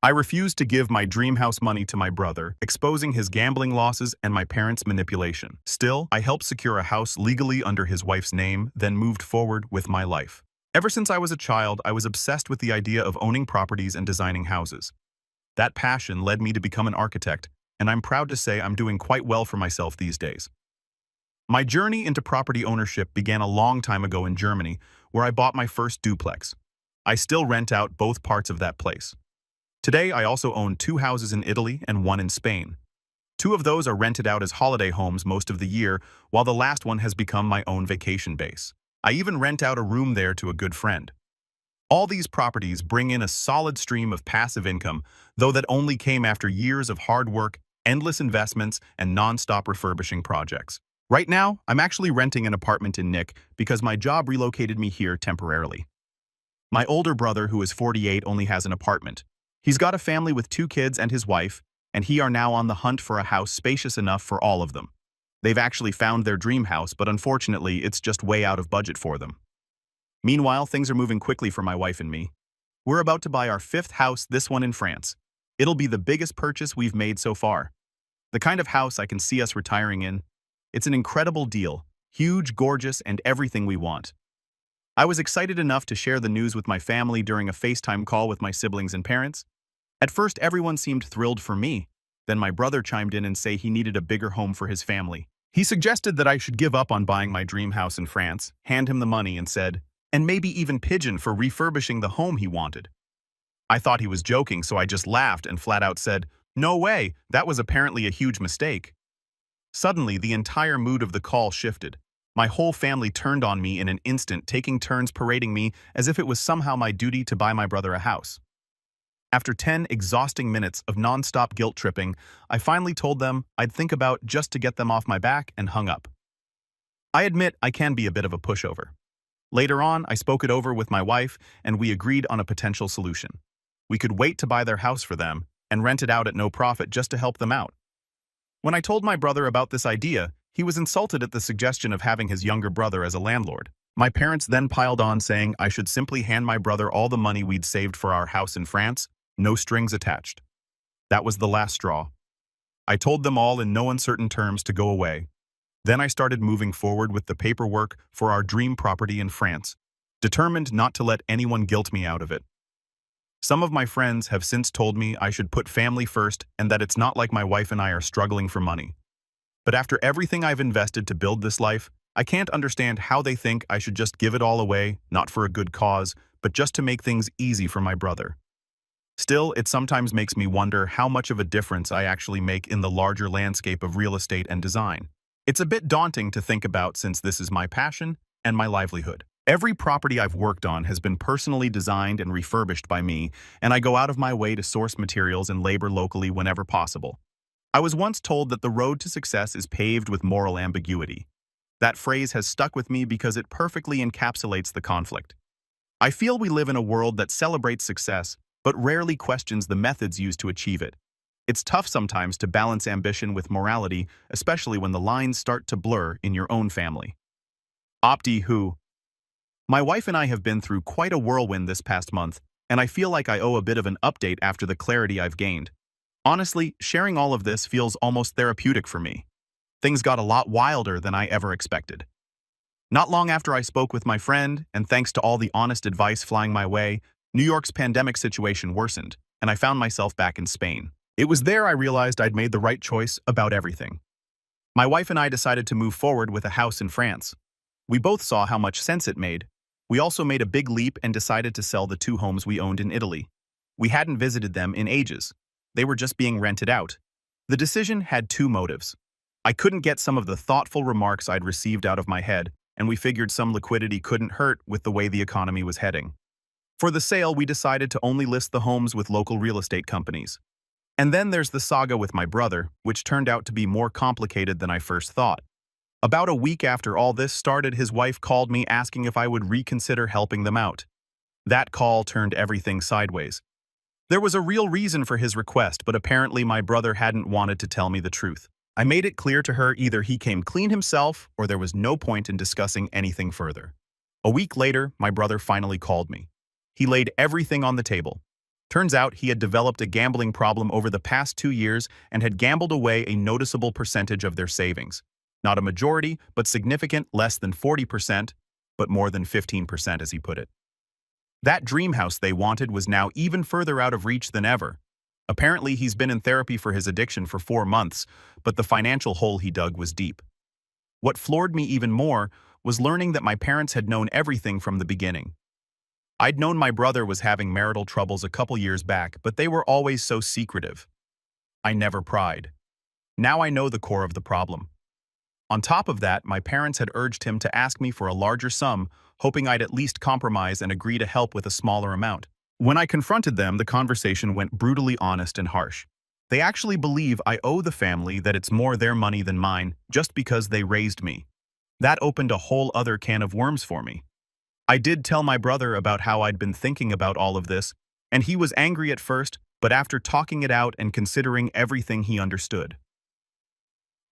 I refused to give my dream house money to my brother, exposing his gambling losses and my parents' manipulation. Still, I helped secure a house legally under his wife's name, then moved forward with my life. Ever since I was a child, I was obsessed with the idea of owning properties and designing houses. That passion led me to become an architect, and I'm proud to say I'm doing quite well for myself these days. My journey into property ownership began a long time ago in Germany, where I bought my first duplex. I still rent out both parts of that place. Today, I also own 2 houses in Italy and 1 in Spain. 2 of those are rented out as holiday homes most of the year, while the last one has become my own vacation base. I even rent out a room there to a good friend. All these properties bring in a solid stream of passive income, though that only came after years of hard work, endless investments, and non-stop refurbishing projects. Right now, I'm actually renting an apartment in Nick because my job relocated me here temporarily. My older brother, who is 48, only has an apartment. He's got a family with 2 kids and his wife, and he are now on the hunt for a house spacious enough for all of them. They've actually found their dream house, but unfortunately, it's just way out of budget for them. Meanwhile, things are moving quickly for my wife and me. We're about to buy our 5th house, this one in France. It'll be the biggest purchase we've made so far. The kind of house I can see us retiring in. It's an incredible deal, huge, gorgeous, and everything we want. I was excited enough to share the news with my family during a FaceTime call with my siblings and parents. At first, everyone seemed thrilled for me. Then my brother chimed in and said he needed a bigger home for his family. He suggested that I should give up on buying my dream house in France, hand him the money, and said, and maybe even pigeon for refurbishing the home he wanted. I thought he was joking, so I just laughed and flat out said, "No way, that was apparently a huge mistake." Suddenly, the entire mood of the call shifted. My whole family turned on me in an instant, taking turns parading me as if it was somehow my duty to buy my brother a house. After 10 exhausting minutes of non-stop guilt tripping, I finally told them I'd think about just to get them off my back and hung up. I admit I can be a bit of a pushover. Later on, I spoke it over with my wife and we agreed on a potential solution. We could wait to buy their house for them and rent it out at no profit just to help them out. When I told my brother about this idea, he was insulted at the suggestion of having his younger brother as a landlord. My parents then piled on saying I should simply hand my brother all the money we'd saved for our house in France, no strings attached. That was the last straw. I told them all in no uncertain terms to go away. Then I started moving forward with the paperwork for our dream property in France, determined not to let anyone guilt me out of it. Some of my friends have since told me I should put family first and that it's not like my wife and I are struggling for money. But after everything I've invested to build this life, I can't understand how they think I should just give it all away, not for a good cause, but just to make things easy for my brother. Still, it sometimes makes me wonder how much of a difference I actually make in the larger landscape of real estate and design. It's a bit daunting to think about since this is my passion and my livelihood. Every property I've worked on has been personally designed and refurbished by me, and I go out of my way to source materials and labor locally whenever possible. I was once told that the road to success is paved with moral ambiguity. That phrase has stuck with me because it perfectly encapsulates the conflict. I feel we live in a world that celebrates success, but rarely questions the methods used to achieve it. It's tough sometimes to balance ambition with morality, especially when the lines start to blur in your own family. Opti-who. My wife and I have been through quite a whirlwind this past month, and I feel like I owe a bit of an update after the clarity I've gained. Honestly, sharing all of this feels almost therapeutic for me. Things got a lot wilder than I ever expected. Not long after I spoke with my friend, and thanks to all the honest advice flying my way, New York's pandemic situation worsened, and I found myself back in Spain. It was there I realized I'd made the right choice about everything. My wife and I decided to move forward with a house in France. We both saw how much sense it made. We also made a big leap and decided to sell the 2 homes we owned in Italy. We hadn't visited them in ages. They were just being rented out. The decision had 2 motives. I couldn't get some of the thoughtful remarks I'd received out of my head, and we figured some liquidity couldn't hurt with the way the economy was heading. For the sale, we decided to only list the homes with local real estate companies. And then there's the saga with my brother, which turned out to be more complicated than I first thought. About a week after all this started, his wife called me asking if I would reconsider helping them out. That call turned everything sideways. There was a real reason for his request, but apparently my brother hadn't wanted to tell me the truth. I made it clear to her either he came clean himself or there was no point in discussing anything further. A week later, my brother finally called me. He laid everything on the table. Turns out he had developed a gambling problem over the past 2 years and had gambled away a noticeable percentage of their savings. Not a majority, but significant, less than 40%, but more than 15%, as he put it. That dream house they wanted was now even further out of reach than ever. Apparently, he's been in therapy for his addiction for 4 months, but the financial hole he dug was deep. What floored me even more was learning that my parents had known everything from the beginning. I'd known my brother was having marital troubles a couple years back, but they were always so secretive. I never pried. Now I know the core of the problem. On top of that, my parents had urged him to ask me for a larger sum, hoping I'd at least compromise and agree to help with a smaller amount. When I confronted them, the conversation went brutally honest and harsh. They actually believe I owe the family that it's more their money than mine, just because they raised me. That opened a whole other can of worms for me. I did tell my brother about how I'd been thinking about all of this, and he was angry at first, but after talking it out and considering everything, he understood.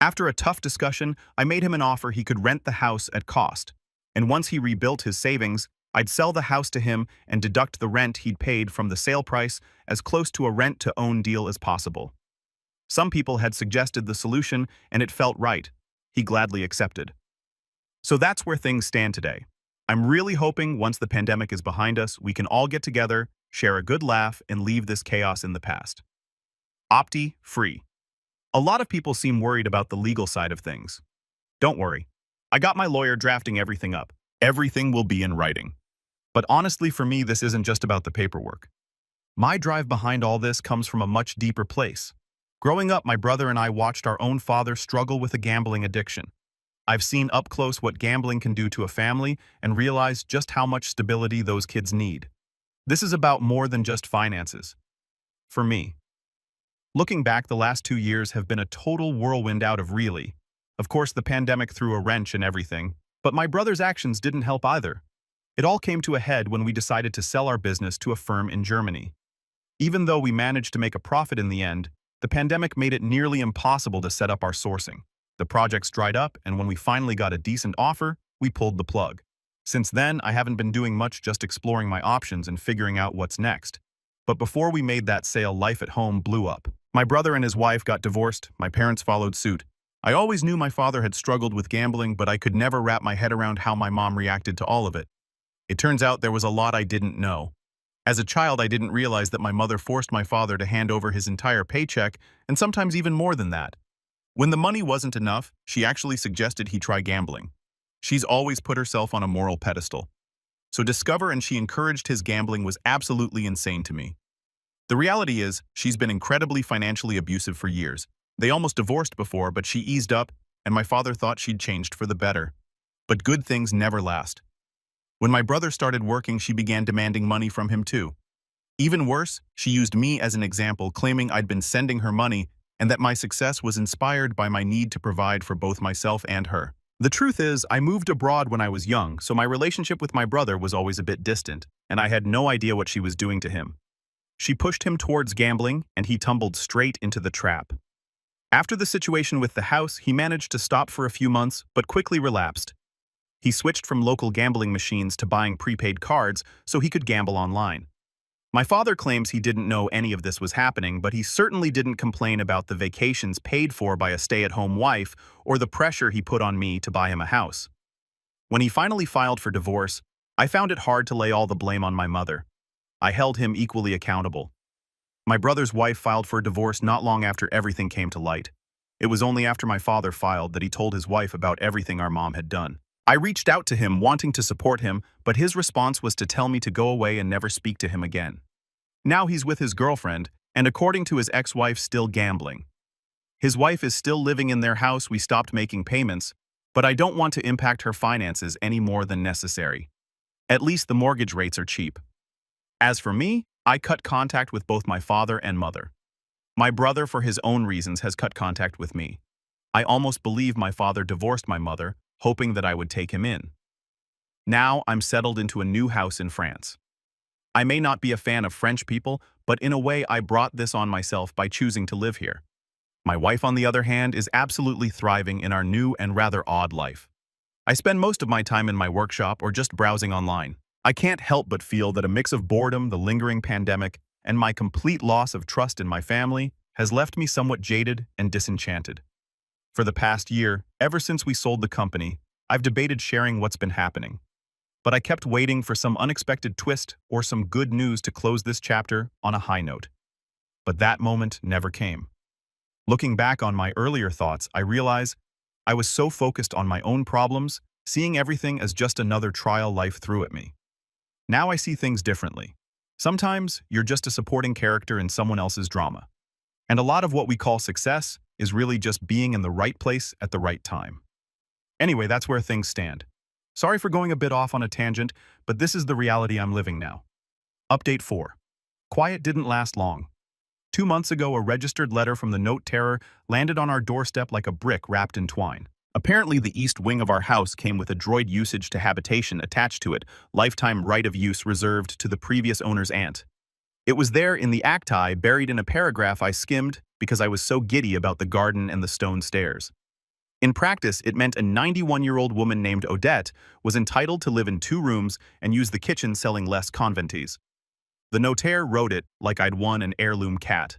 After a tough discussion, I made him an offer he could rent the house at cost, and once he rebuilt his savings, I'd sell the house to him and deduct the rent he'd paid from the sale price as close to a rent-to-own deal as possible. Some people had suggested the solution, and it felt right. He gladly accepted. So that's where things stand today. I'm really hoping once the pandemic is behind us, we can all get together, share a good laugh, and leave this chaos in the past. Opti, free. A lot of people seem worried about the legal side of things. Don't worry. I got my lawyer drafting everything up. Everything will be in writing. But honestly, for me, this isn't just about the paperwork. My drive behind all this comes from a much deeper place. Growing up, my brother and I watched our own father struggle with a gambling addiction. I've seen up close what gambling can do to a family and realized just how much stability those kids need. This is about more than just finances. For me. Looking back, the last 2 years have been a total whirlwind out of really. Of course, the pandemic threw a wrench in everything, but my brother's actions didn't help either. It all came to a head when we decided to sell our business to a firm in Germany. Even though we managed to make a profit in the end, the pandemic made it nearly impossible to set up our sourcing. The projects dried up, and when we finally got a decent offer, we pulled the plug. Since then, I haven't been doing much, just exploring my options and figuring out what's next. But before we made that sale, life at home blew up. My brother and his wife got divorced, my parents followed suit. I always knew my father had struggled with gambling, but I could never wrap my head around how my mom reacted to all of it. It turns out there was a lot I didn't know. As a child, I didn't realize that my mother forced my father to hand over his entire paycheck, and sometimes even more than that. When the money wasn't enough, she actually suggested he try gambling. She's always put herself on a moral pedestal. So discover and she encouraged his gambling was absolutely insane to me. The reality is, she's been incredibly financially abusive for years. They almost divorced before, but she eased up, and my father thought she'd changed for the better. But good things never last. When my brother started working, she began demanding money from him too. Even worse, she used me as an example, claiming I'd been sending her money and that my success was inspired by my need to provide for both myself and her. The truth is, I moved abroad when I was young, so my relationship with my brother was always a bit distant, and I had no idea what she was doing to him. She pushed him towards gambling, and he tumbled straight into the trap. After the situation with the house, he managed to stop for a few months, but quickly relapsed. He switched from local gambling machines to buying prepaid cards so he could gamble online. My father claims he didn't know any of this was happening, but he certainly didn't complain about the vacations paid for by a stay-at-home wife or the pressure he put on me to buy him a house. When he finally filed for divorce, I found it hard to lay all the blame on my mother. I held him equally accountable. My brother's wife filed for divorce not long after everything came to light. It was only after my father filed that he told his wife about everything our mom had done. I reached out to him wanting to support him, but his response was to tell me to go away and never speak to him again. Now he's with his girlfriend, and according to his ex-wife, still gambling. His wife is still living in their house. We stopped making payments, but I don't want to impact her finances any more than necessary. At least the mortgage rates are cheap. As for me, I cut contact with both my father and mother. My brother, for his own reasons, has cut contact with me. I almost believe my father divorced my mother, hoping that I would take him in. Now I'm settled into a new house in France. I may not be a fan of French people, but in a way I brought this on myself by choosing to live here. My wife, on the other hand, is absolutely thriving in our new and rather odd life. I spend most of my time in my workshop or just browsing online. I can't help but feel that a mix of boredom, the lingering pandemic, and my complete loss of trust in my family has left me somewhat jaded and disenchanted. For the past year, ever since we sold the company, I've debated sharing what's been happening. But I kept waiting for some unexpected twist or some good news to close this chapter on a high note. But that moment never came. Looking back on my earlier thoughts, I realize I was so focused on my own problems, seeing everything as just another trial life threw at me. Now I see things differently. Sometimes you're just a supporting character in someone else's drama. And a lot of what we call success is really just being in the right place at the right time. Anyway, that's where things stand. Sorry for going a bit off on a tangent, but this is the reality I'm living now. Update 4. Quiet didn't last long. 2 months ago, a registered letter from the note terror landed on our doorstep like a brick wrapped in twine. Apparently, the east wing of our house came with a droid usage to habitation attached to it, lifetime right of use reserved to the previous owner's aunt. It was there in the acti, buried in a paragraph I skimmed because I was so giddy about the garden and the stone stairs. In practice, it meant a 91-year-old woman named Odette was entitled to live in 2 rooms and use the kitchen selling less conventees. The notaire wrote it like I'd won an heirloom cat.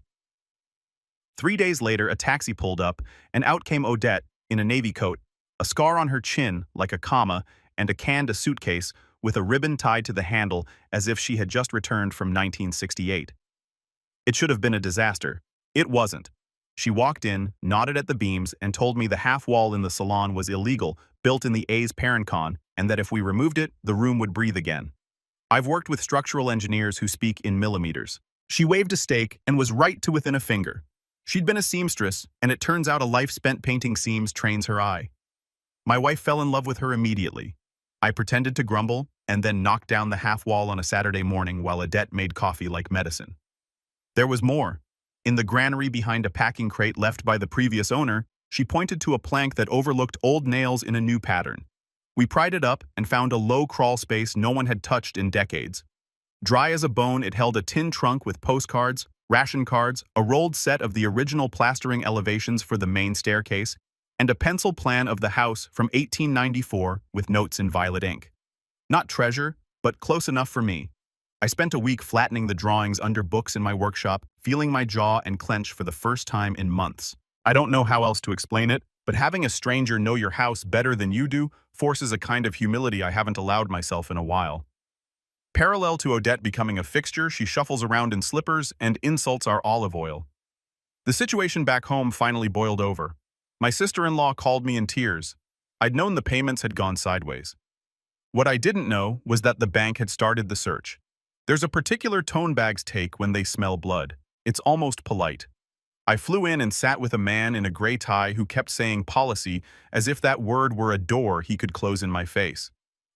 3 days later, a taxi pulled up, and out came Odette in a navy coat, a scar on her chin like a comma, and a suitcase with a ribbon tied to the handle as if she had just returned from 1968. It should have been a disaster. It wasn't. She walked in, nodded at the beams, and told me the half wall in the salon was illegal, built in the A's Parancon, and that if we removed it, the room would breathe again. I've worked with structural engineers who speak in millimeters. She waved a stake and was right to within a finger. She'd been a seamstress, and it turns out a life spent painting seams trains her eye. My wife fell in love with her immediately. I pretended to grumble, and then knocked down the half wall on a Saturday morning while Odette made coffee like medicine. There was more. In the granary behind a packing crate left by the previous owner, she pointed to a plank that overlooked old nails in a new pattern. We pried it up and found a low crawl space no one had touched in decades. Dry as a bone, it held a tin trunk with postcards, ration cards, a rolled set of the original plastering elevations for the main staircase, and a pencil plan of the house from 1894 with notes in violet ink. Not treasure, but close enough for me. I spent a week flattening the drawings under books in my workshop, feeling my jaw and clench for the first time in months. I don't know how else to explain it, but having a stranger know your house better than you do forces a kind of humility I haven't allowed myself in a while. Parallel to Odette becoming a fixture, she shuffles around in slippers and insults our olive oil. The situation back home finally boiled over. My sister-in-law called me in tears. I'd known the payments had gone sideways. What I didn't know was that the bank had started the search. There's a particular tone bags take when they smell blood. It's almost polite. I flew in and sat with a man in a gray tie who kept saying policy as if that word were a door he could close in my face.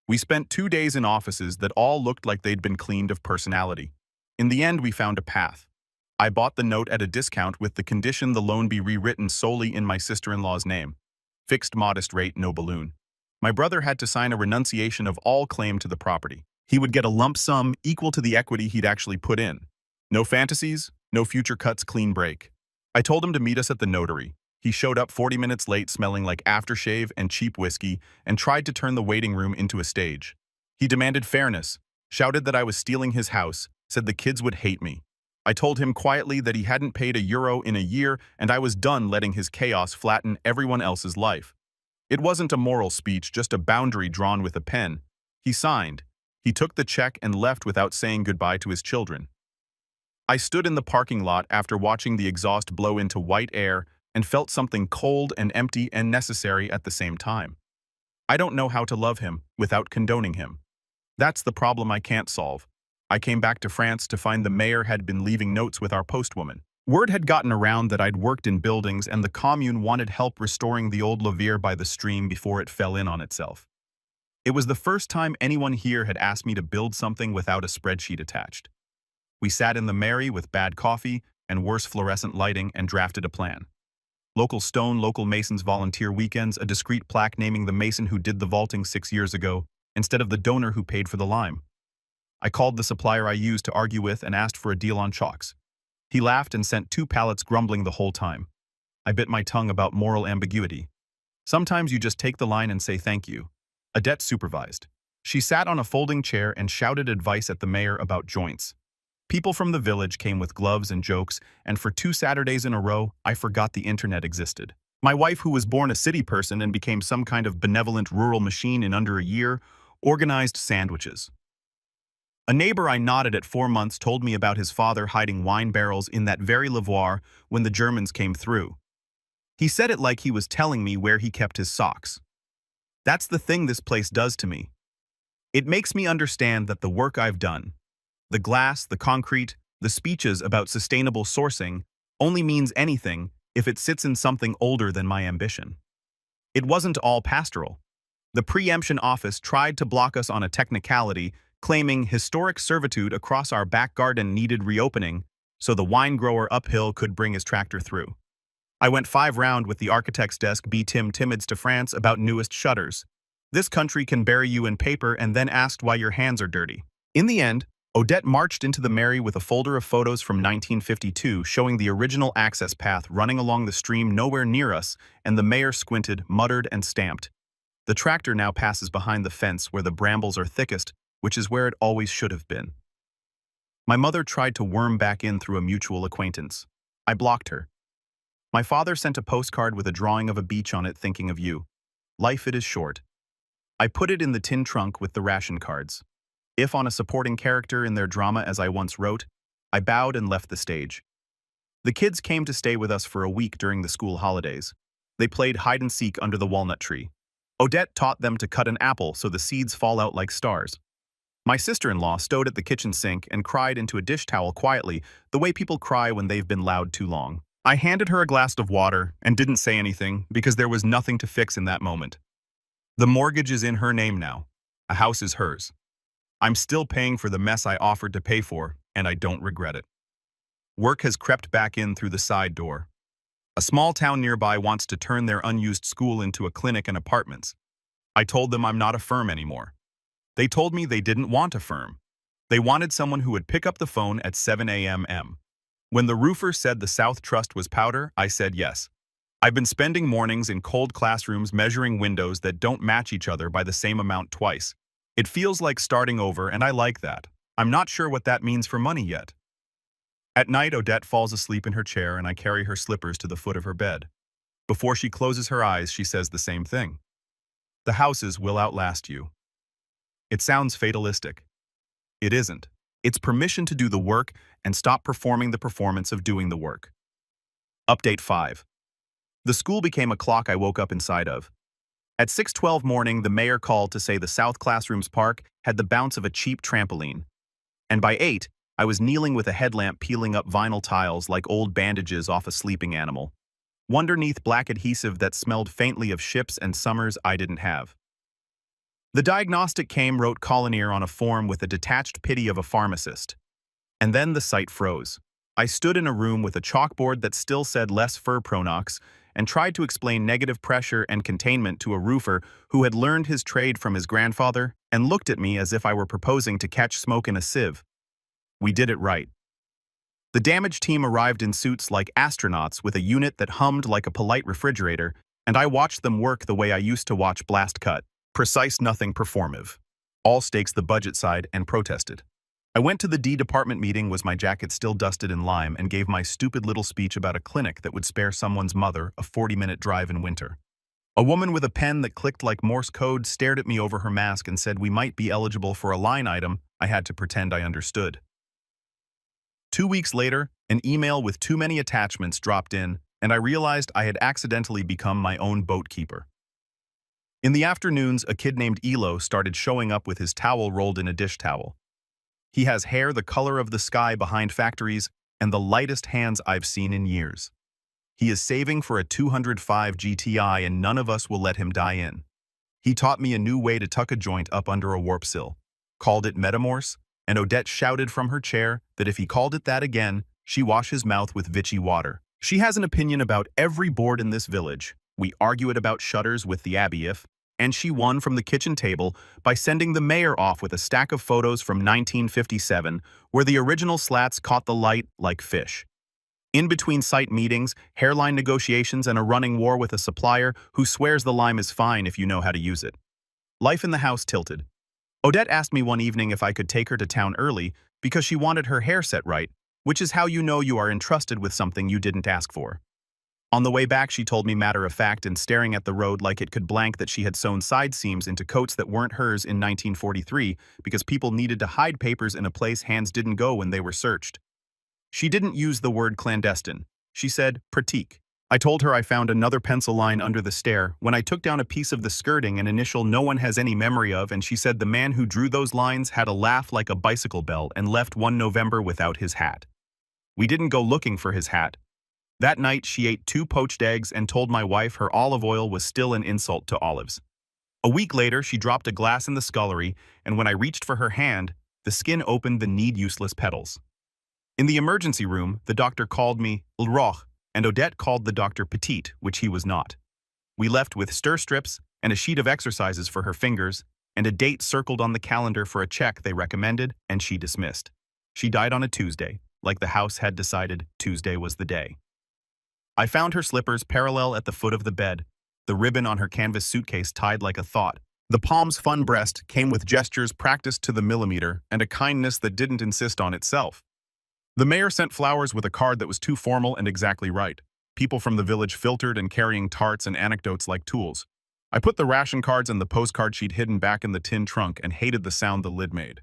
We spent 2 days in offices that all looked like they'd been cleaned of personality. In the end, we found a path. I bought the note at a discount with the condition the loan be rewritten solely in my sister-in-law's name. Fixed modest rate, no balloon. My brother had to sign a renunciation of all claim to the property. He would get a lump sum equal to the equity he'd actually put in. No fantasies, no future cuts, clean break. I told him to meet us at the notary. He showed up 40 minutes late smelling like aftershave and cheap whiskey and tried to turn the waiting room into a stage. He demanded fairness, shouted that I was stealing his house, said the kids would hate me. I told him quietly that he hadn't paid €1 in a year and I was done letting his chaos flatten everyone else's life. It wasn't a moral speech, just a boundary drawn with a pen. He signed. He took the check and left without saying goodbye to his children. I stood in the parking lot after watching the exhaust blow into white air and felt something cold and empty and necessary at the same time. I don't know how to love him without condoning him. That's the problem I can't solve. I came back to France to find the mayor had been leaving notes with our postwoman. Word had gotten around that I'd worked in buildings and the commune wanted help restoring the old Lavier by the stream before it fell in on itself. It was the first time anyone here had asked me to build something without a spreadsheet attached. We sat in the mairie with bad coffee and worse fluorescent lighting and drafted a plan. Local stone, local masons volunteer weekends, a discreet plaque naming the mason who did the vaulting 6 years ago, instead of the donor who paid for the lime. I called the supplier I used to argue with and asked for a deal on chalks. He laughed and sent 2 pallets grumbling the whole time. I bit my tongue about moral ambiguity. Sometimes you just take the line and say thank you. Odette supervised. She sat on a folding chair and shouted advice at the mayor about joints. People from the village came with gloves and jokes, and for 2 Saturdays in a row, I forgot the internet existed. My wife, who was born a city person and became some kind of benevolent rural machine in under a year, organized sandwiches. A neighbor I nodded at 4 months told me about his father hiding wine barrels in that very lavoir when the Germans came through. He said it like he was telling me where he kept his socks. That's the thing this place does to me. It makes me understand that the work I've done, the glass, the concrete, the speeches about sustainable sourcing, only means anything if it sits in something older than my ambition. It wasn't all pastoral. The preemption office tried to block us on a technicality, claiming historic servitude across our back garden needed reopening so the wine grower uphill could bring his tractor through. I went 5 round with the architect's desk B. Tim Timids to France about newest shutters. This country can bury you in paper and then asked why your hands are dirty. In the end, Odette marched into the Mary with a folder of photos from 1952 showing the original access path running along the stream nowhere near us, and the mayor squinted, muttered, and stamped. The tractor now passes behind the fence where the brambles are thickest, which is where it always should have been. My mother tried to worm back in through a mutual acquaintance. I blocked her. My father sent a postcard with a drawing of a beach on it thinking of you. Life it is short. I put it in the tin trunk with the ration cards. If on a supporting character in their drama as I once wrote, I bowed and left the stage. The kids came to stay with us for a week during the school holidays. They played hide-and-seek under the walnut tree. Odette taught them to cut an apple so the seeds fall out like stars. My sister-in-law stood at the kitchen sink and cried into a dish towel quietly, the way people cry when they've been loud too long. I handed her a glass of water and didn't say anything because there was nothing to fix in that moment. The mortgage is in her name now. A house is hers. I'm still paying for the mess I offered to pay for, and I don't regret it. Work has crept back in through the side door. A small town nearby wants to turn their unused school into a clinic and apartments. I told them I'm not a firm anymore. They told me they didn't want a firm. They wanted someone who would pick up the phone at 7 a.m. When the roofer said the South Trust was powder, I said yes. I've been spending mornings in cold classrooms measuring windows that don't match each other by the same amount twice. It feels like starting over, and I like that. I'm not sure what that means for money yet. At night, Odette falls asleep in her chair and I carry her slippers to the foot of her bed. Before she closes her eyes, she says the same thing. The houses will outlast you. It sounds fatalistic. It isn't. It's permission to do the work and stop performing the performance of doing the work. Update 5. The school became a clock I woke up inside of. At 6:12 morning, the mayor called to say the South Classrooms Park had the bounce of a cheap trampoline. And by 8, I was kneeling with a headlamp peeling up vinyl tiles like old bandages off a sleeping animal. Underneath black adhesive that smelled faintly of ships and summers I didn't have. The diagnostic came, wrote Collinear on a form with the detached pity of a pharmacist. And then the sight froze. I stood in a room with a chalkboard that still said less fur pronox and tried to explain negative pressure and containment to a roofer who had learned his trade from his grandfather and looked at me as if I were proposing to catch smoke in a sieve. We did it right. The damage team arrived in suits like astronauts with a unit that hummed like a polite refrigerator, and I watched them work the way I used to watch Blast Cut. Precise, nothing performative. All stakes the budget side and protested. I went to the D department meeting, was my jacket still dusted in lime, and gave my stupid little speech about a clinic that would spare someone's mother a 40-minute drive in winter. A woman with a pen that clicked like Morse code stared at me over her mask and said we might be eligible for a line item. I had to pretend I understood. 2 weeks later, an email with too many attachments dropped in, and I realized I had accidentally become my own boat keeper. In the afternoons, a kid named Elo started showing up with his towel rolled in a dish towel. He has hair the color of the sky behind factories and the lightest hands I've seen in years. He is saving for a 205 GTI and none of us will let him die in. He taught me a new way to tuck a joint up under a warp sill, called it metamorse, and Odette shouted from her chair that if he called it that again, she wash his mouth with Vichy water. She has an opinion about every board in this village. We argue it about shutters with the Abbey and she won from the kitchen table by sending the mayor off with a stack of photos from 1957 where the original slats caught the light like fish. In between site meetings, hairline negotiations, and a running war with a supplier who swears the lime is fine if you know how to use it. Life in the house tilted. Odette asked me one evening if I could take her to town early because she wanted her hair set right, which is how you know you are entrusted with something you didn't ask for. On the way back, she told me matter of fact and staring at the road like it could blank that she had sewn side seams into coats that weren't hers in 1943 because people needed to hide papers in a place hands didn't go when they were searched. She didn't use the word clandestine. She said pratique. I told her I found another pencil line under the stair when I took down a piece of the skirting, an initial no one has any memory of, and she said the man who drew those lines had a laugh like a bicycle bell and left one November without his hat. We didn't go looking for his hat. That night, she ate 2 poached eggs and told my wife her olive oil was still an insult to olives. A week later, she dropped a glass in the scullery, and when I reached for her hand, the skin opened the need-useless petals. In the emergency room, the doctor called me Le Roch, and Odette called the doctor Petite, which he was not. We left with stir strips and a sheet of exercises for her fingers, and a date circled on the calendar for a check they recommended, and she dismissed. She died on a Tuesday, like the house had decided Tuesday was the day. I found her slippers parallel at the foot of the bed, the ribbon on her canvas suitcase tied like a thought. The palm's fun breast came with gestures practiced to the millimeter and a kindness that didn't insist on itself. The mayor sent flowers with a card that was too formal and exactly right. People from the village filtered and carrying tarts and anecdotes like tools. I put the ration cards and the postcard sheet hidden back in the tin trunk and hated the sound the lid made.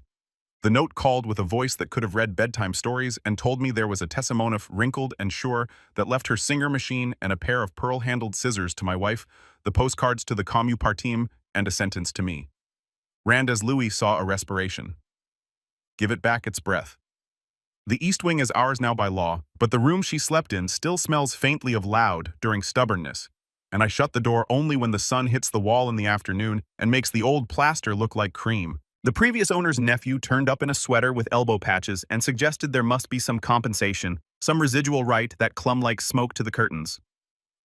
The note called with a voice that could have read bedtime stories and told me there was a testimonial wrinkled and sure that left her singer machine and a pair of pearl-handled scissors to my wife, the postcards to the commu partim, and a sentence to me. Rand as Louis saw a respiration. Give it back its breath. The East Wing is ours now by law, but the room she slept in still smells faintly of loud during stubbornness, and I shut the door only when the sun hits the wall in the afternoon and makes the old plaster look like cream. The previous owner's nephew turned up in a sweater with elbow patches and suggested there must be some compensation, some residual right that clung like smoke to the curtains.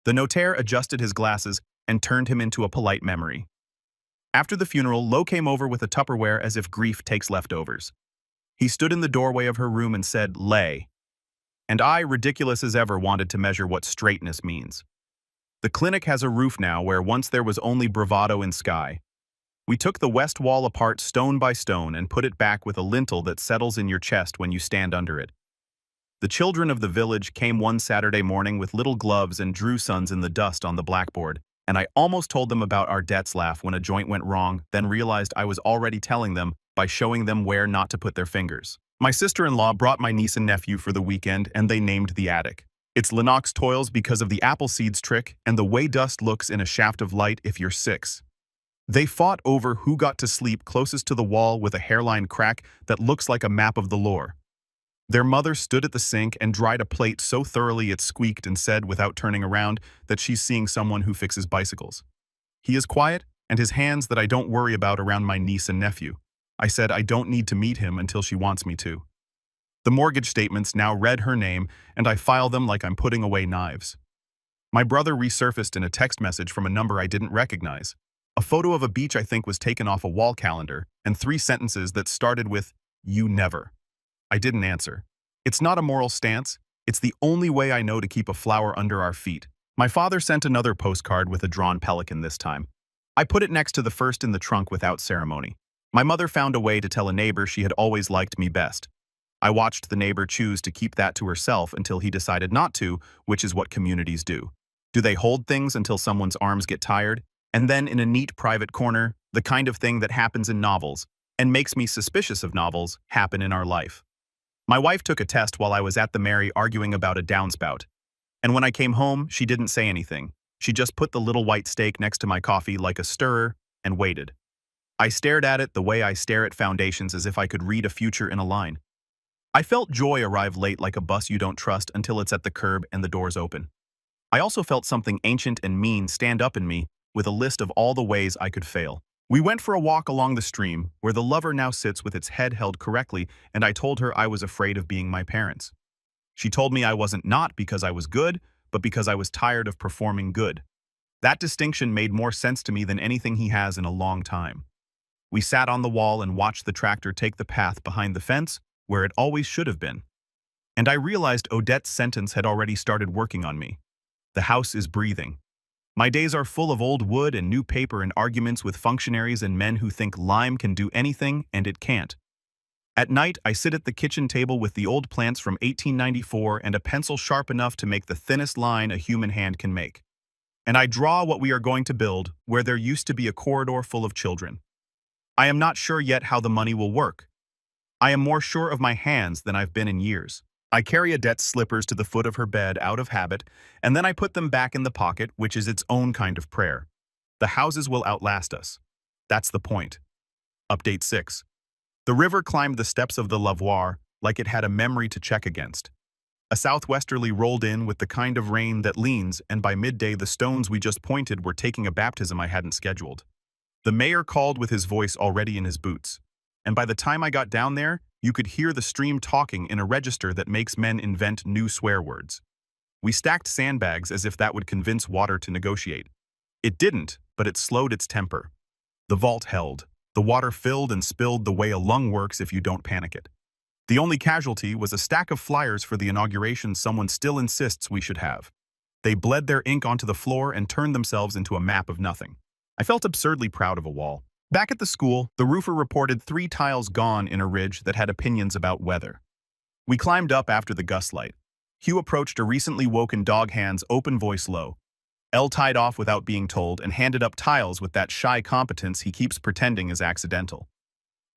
The notaire adjusted his glasses and turned him into a polite memory. After the funeral, Lo came over with a Tupperware as if grief takes leftovers. He stood in the doorway of her room and said, "Lay." And I, ridiculous as ever, wanted to measure what straightness means. The clinic has a roof now where once there was only bravado in sky. We took the west wall apart stone by stone and put it back with a lintel that settles in your chest when you stand under it. The children of the village came one Saturday morning with little gloves and drew sons in the dust on the blackboard, and I almost told them about our debts laugh when a joint went wrong, then realized I was already telling them by showing them where not to put their fingers. My sister-in-law brought my niece and nephew for the weekend, and they named the attic. It's Lennox Toils because of the apple seeds trick and the way dust looks in a shaft of light if you're 6. They fought over who got to sleep closest to the wall with a hairline crack that looks like a map of the lore. Their mother stood at the sink and dried a plate so thoroughly it squeaked and said without turning around that she's seeing someone who fixes bicycles. He is quiet, and his hands that I don't worry about around my niece and nephew. I said I don't need to meet him until she wants me to. The mortgage statements now read her name, and I file them like I'm putting away knives. My brother resurfaced in a text message from a number I didn't recognize. A photo of a beach I think was taken off a wall calendar, and 3 sentences that started with, "You never." I didn't answer. It's not a moral stance. It's the only way I know to keep a flower under our feet. My father sent another postcard with a drawn pelican this time. I put it next to the first in the trunk without ceremony. My mother found a way to tell a neighbor she had always liked me best. I watched the neighbor choose to keep that to herself until he decided not to, which is what communities do. Do they hold things until someone's arms get tired? And then in a neat private corner, the kind of thing that happens in novels, and makes me suspicious of novels, happen in our life. My wife took a test while I was at the Mary arguing about a downspout. And when I came home, she didn't say anything. She just put the little white steak next to my coffee like a stirrer and waited. I stared at it the way I stare at foundations as if I could read a future in a line. I felt joy arrive late like a bus you don't trust until it's at the curb and the doors open. I also felt something ancient and mean stand up in me with a list of all the ways I could fail. We went for a walk along the stream, where the lover now sits with its head held correctly, and I told her I was afraid of being my parents. She told me I wasn't not because I was good, but because I was tired of performing good. That distinction made more sense to me than anything he has in a long time. We sat on the wall and watched the tractor take the path behind the fence, where it always should have been. And I realized Odette's sentence had already started working on me. The house is breathing. My days are full of old wood and new paper and arguments with functionaries and men who think lime can do anything and it can't. At night, I sit at the kitchen table with the old plants from 1894 and a pencil sharp enough to make the thinnest line a human hand can make. And I draw what we are going to build where there used to be a corridor full of children. I am not sure yet how the money will work. I am more sure of my hands than I've been in years. I carry Adette's slippers to the foot of her bed out of habit, and then I put them back in the pocket, which is its own kind of prayer. The houses will outlast us. That's the point. Update 6. The river climbed the steps of the lavoir like it had a memory to check against. A southwesterly rolled in with the kind of rain that leans, and by midday the stones we just pointed were taking a baptism I hadn't scheduled. The mayor called with his voice already in his boots, and by the time I got down there, you could hear the stream talking in a register that makes men invent new swear words. We stacked sandbags as if that would convince water to negotiate. It didn't, but it slowed its temper. The vault held. The water filled and spilled the way a lung works if you don't panic it. The only casualty was a stack of flyers for the inauguration someone still insists we should have. They bled their ink onto the floor and turned themselves into a map of nothing. I felt absurdly proud of a wall. Back at the school, the roofer reported 3 tiles gone in a ridge that had opinions about weather. We climbed up after the gust light. Hugh approached a recently woken dog hand's open voice low. Elle tied off without being told and handed up tiles with that shy competence he keeps pretending is accidental.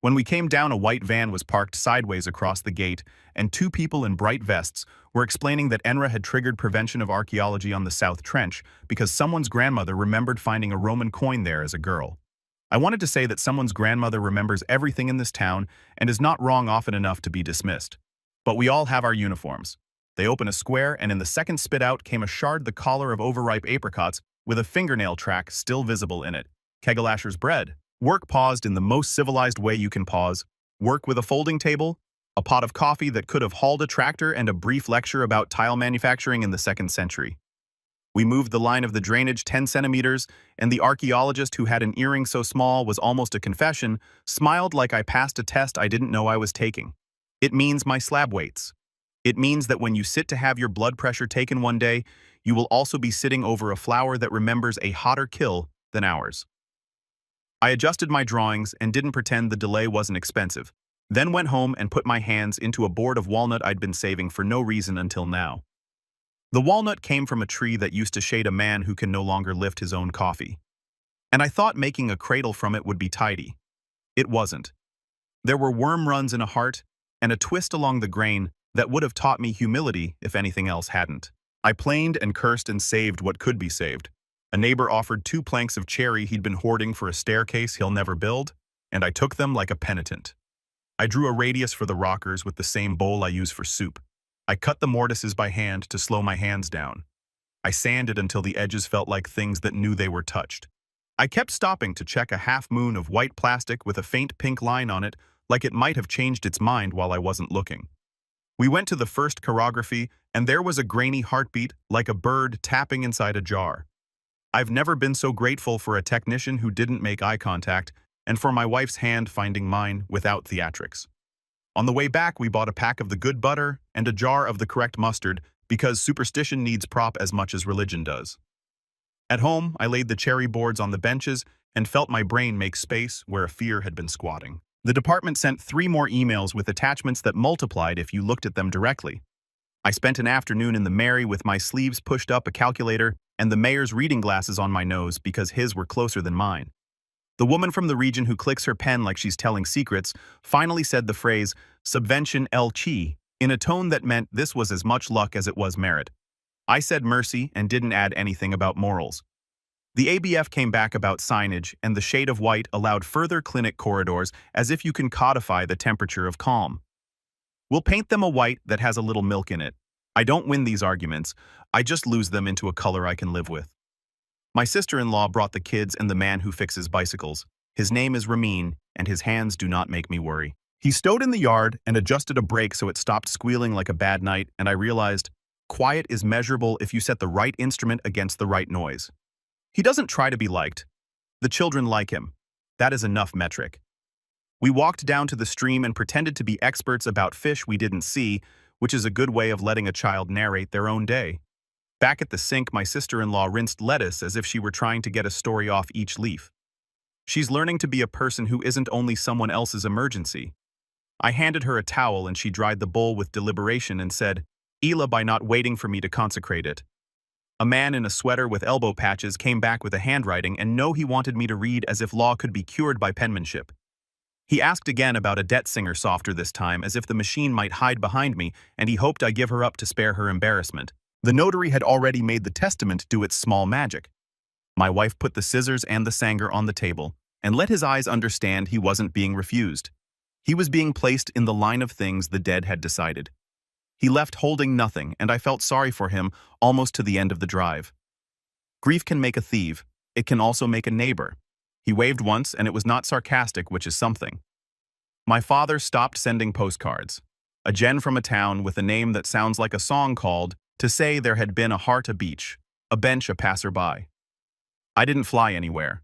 When we came down, a white van was parked sideways across the gate, and 2 people in bright vests were explaining that ENRA had triggered prevention of archaeology on the South Trench because someone's grandmother remembered finding a Roman coin there as a girl. I wanted to say that someone's grandmother remembers everything in this town and is not wrong often enough to be dismissed. But we all have our uniforms. They open a square, and in the second spit out came a shard the collar of overripe apricots with a fingernail track still visible in it. Kegelasher's bread. Work paused in the most civilized way you can pause. Work with a folding table, a pot of coffee that could have hauled a tractor, and a brief lecture about tile manufacturing in the 2nd century. We moved the line of the drainage 10 centimeters, and the archaeologist who had an earring so small was almost a confession smiled like I passed a test I didn't know I was taking. It means my slab weights. It means that when you sit to have your blood pressure taken one day, you will also be sitting over a flower that remembers a hotter kill than ours. I adjusted my drawings and didn't pretend the delay wasn't expensive, then went home and put my hands into a board of walnut I'd been saving for no reason until now. The walnut came from a tree that used to shade a man who can no longer lift his own coffee. And I thought making a cradle from it would be tidy. It wasn't. There were worm runs in a heart and a twist along the grain that would have taught me humility if anything else hadn't. I planed and cursed and saved what could be saved. A neighbor offered 2 planks of cherry he'd been hoarding for a staircase he'll never build, and I took them like a penitent. I drew a radius for the rockers with the same bowl I use for soup. I cut the mortises by hand to slow my hands down. I sanded until the edges felt like things that knew they were touched. I kept stopping to check a half moon of white plastic with a faint pink line on it, like it might have changed its mind while I wasn't looking. We went to the first chirography, and there was a grainy heartbeat like a bird tapping inside a jar. I've never been so grateful for a technician who didn't make eye contact, and for my wife's hand finding mine without theatrics. On the way back, we bought a pack of the good butter and a jar of the correct mustard because superstition needs prop as much as religion does. At home, I laid the cherry boards on the benches and felt my brain make space where a fear had been squatting. The department sent 3 more emails with attachments that multiplied if you looked at them directly. I spent an afternoon in the Mary with my sleeves pushed up, a calculator, and the mayor's reading glasses on my nose because his were closer than mine. The woman from the region who clicks her pen like she's telling secrets finally said the phrase, "subvention el chi," in a tone that meant this was as much luck as it was merit. I said mercy and didn't add anything about morals. The ABF came back about signage, and the shade of white allowed further clinic corridors as if you can codify the temperature of calm. We'll paint them a white that has a little milk in it. I don't win these arguments, I just lose them into a color I can live with. My sister-in-law brought the kids and the man who fixes bicycles. His name is Ramin, and his hands do not make me worry. He stowed in the yard and adjusted a brake so it stopped squealing like a bad night, and I realized, quiet is measurable if you set the right instrument against the right noise. He doesn't try to be liked. The children like him. That is enough metric. We walked down to the stream and pretended to be experts about fish we didn't see, which is a good way of letting a child narrate their own day. Back at the sink, my sister-in-law rinsed lettuce as if she were trying to get a story off each leaf. She's learning to be a person who isn't only someone else's emergency. I handed her a towel and she dried the bowl with deliberation and said, "Ela, by not waiting for me to consecrate it." A man in a sweater with elbow patches came back with a handwriting and no, he wanted me to read as if law could be cured by penmanship. He asked again about a debt singer softer this time as if the machine might hide behind me and he hoped I give her up to spare her embarrassment. The notary had already made the testament do its small magic. My wife put the scissors and the sanger on the table and let his eyes understand he wasn't being refused. He was being placed in the line of things the dead had decided. He left holding nothing, and I felt sorry for him almost to the end of the drive. Grief can make a thief. It can also make a neighbor. He waved once, and it was not sarcastic, which is something. My father stopped sending postcards. A gen from a town with a name that sounds like a song called to say there had been a heart a beach, a bench a passerby. I didn't fly anywhere.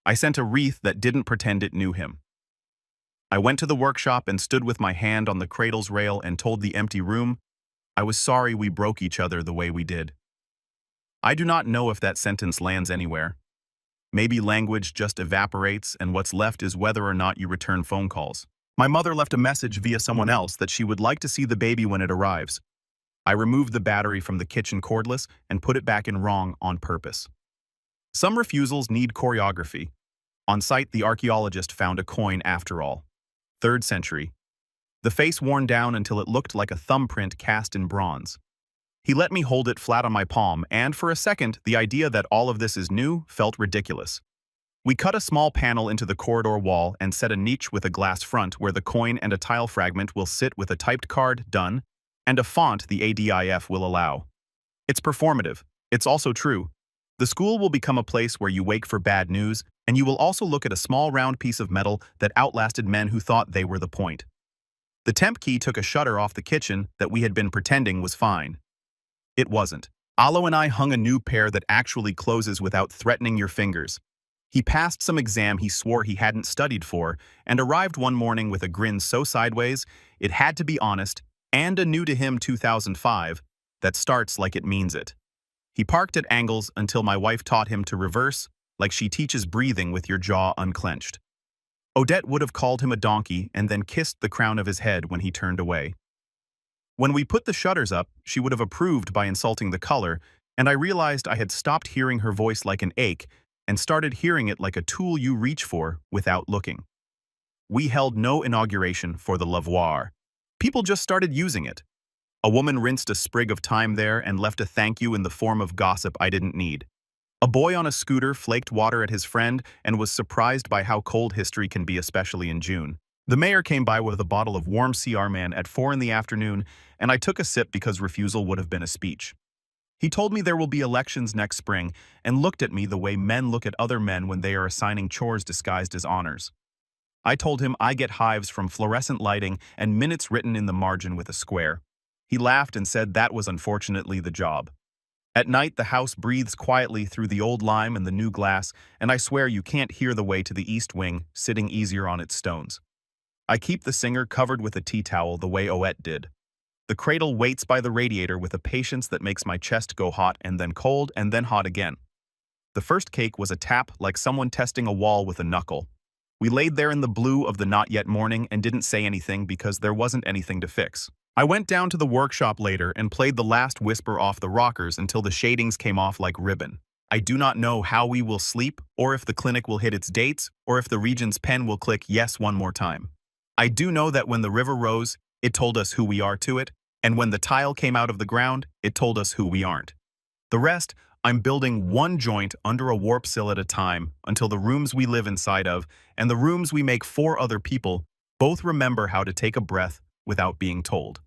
I sent a wreath that didn't pretend it knew him. I went to the workshop and stood with my hand on the cradle's rail and told the empty room, I was sorry we broke each other the way we did. I do not know if that sentence lands anywhere. Maybe language just evaporates and what's left is whether or not you return phone calls. My mother left a message via someone else that she would like to see the baby when it arrives. I removed the battery from the kitchen cordless and put it back in wrong on purpose. Some refusals need choreography. On site, the archaeologist found a coin after all. 3rd century. The face worn down until it looked like a thumbprint cast in bronze. He let me hold it flat on my palm, and for a second, the idea that all of this is new felt ridiculous. We cut a small panel into the corridor wall and set a niche with a glass front where the coin and a tile fragment will sit with a typed card, done, and a font the ADIF will allow. It's performative. It's also true. The school will become a place where you wake for bad news, and you will also look at a small round piece of metal that outlasted men who thought they were the point. The temp key took a shutter off the kitchen that we had been pretending was fine. It wasn't. Alo and I hung a new pair that actually closes without threatening your fingers. He passed some exam he swore he hadn't studied for, and arrived one morning with a grin so sideways, it had to be honest, and a new to him 2005, that starts like it means it. He parked at angles until my wife taught him to reverse, like she teaches breathing with your jaw unclenched. Odette would have called him a donkey and then kissed the crown of his head when he turned away. When we put the shutters up, she would have approved by insulting the color, and I realized I had stopped hearing her voice like an ache and started hearing it like a tool you reach for without looking. We held no inauguration for the lavoir. People just started using it. A woman rinsed a sprig of thyme there and left a thank you in the form of gossip I didn't need. A boy on a scooter flaked water at his friend and was surprised by how cold history can be, especially in June. The mayor came by with a bottle of warm CR Man at 4 in the afternoon, and I took a sip because refusal would have been a speech. He told me there will be elections next spring and looked at me the way men look at other men when they are assigning chores disguised as honors. I told him I get hives from fluorescent lighting and minutes written in the margin with a square. He laughed and said that was unfortunately the job. At night, the house breathes quietly through the old lime and the new glass, and I swear you can't hear the way to the east wing, sitting easier on its stones. I keep the singer covered with a tea towel the way Oette did. The cradle waits by the radiator with a patience that makes my chest go hot and then cold and then hot again. The first cake was a tap like someone testing a wall with a knuckle. We laid there in the blue of the not yet morning and didn't say anything because there wasn't anything to fix. I went down to the workshop later and played the last whisper off the rockers until the shadings came off like ribbon. I do not know how we will sleep, or if the clinic will hit its dates, or if the Regent's pen will click yes one more time. I do know that when the river rose, it told us who we are to it, and when the tile came out of the ground, it told us who we aren't. The rest, I'm building one joint under a warp sill at a time until the rooms we live inside of and the rooms we make for other people both remember how to take a breath without being told.